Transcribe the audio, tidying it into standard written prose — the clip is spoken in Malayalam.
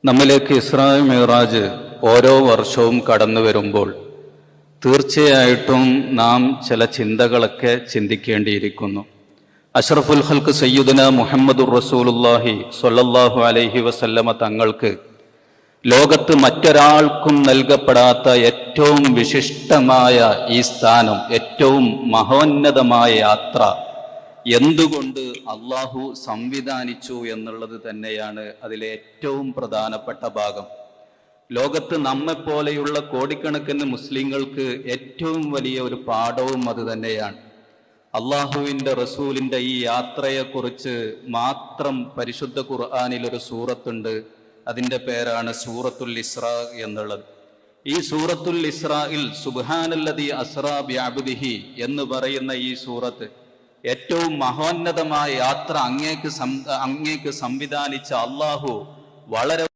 നമ്മിലേക്ക് ഇസ്രാ മിഅ്റാജ് ഓരോ വർഷവും കടന്നു വരുമ്പോൾ തീർച്ചയായിട്ടും നാം ചില ചിന്തകളൊക്കെ ചിന്തിക്കേണ്ടിയിരിക്കുന്നു. അഷ്റഫുൽ ഖൽഖ് സയ്യിദുനാ മുഹമ്മദുർ റസൂലുള്ളാഹി സ്വല്ലല്ലാഹു അലൈഹി വസല്ലമ തങ്ങൾക്ക് ലോകത്ത് മറ്റൊരാൾക്കും നൽകപ്പെടാത്ത ഏറ്റവും വിശിഷ്ടമായ ഈ സ്ഥാനം, ഏറ്റവും മഹോന്നതമായ യാത്ര എന്തുകൊണ്ട് അള്ളാഹു സംവിധാനിച്ചു എന്നുള്ളത് തന്നെയാണ് അതിലെ ഏറ്റവും പ്രധാനപ്പെട്ട ഭാഗം. ലോകത്ത് നമ്മെപ്പോലെയുള്ള കോടിക്കണക്കിന് മുസ്ലിങ്ങൾക്ക് ഏറ്റവും വലിയ ഒരു പാഠവും അത് തന്നെയാണ്. അള്ളാഹുവിൻ്റെ റസൂലിൻ്റെ ഈ യാത്രയെക്കുറിച്ച് മാത്രം പരിശുദ്ധ ഖുർആനിൽ ഒരു സൂറത്തുണ്ട്. അതിൻ്റെ പേരാണ് സൂറത്തുൽ ഇസ്രാ എന്നുള്ളത്. ഈ സൂറത്തുൽ ഇസ്രായിൽ സുബ്ഹാനല്ലദീ അസ്റാ ബിഅബ്ദിഹി എന്ന് പറയുന്ന ഈ സൂറത്ത് ഏറ്റവും മഹോന്നതമായ യാത്ര അങ്ങേക്ക് സംവിധാനിച്ച അള്ളാഹു വളരെ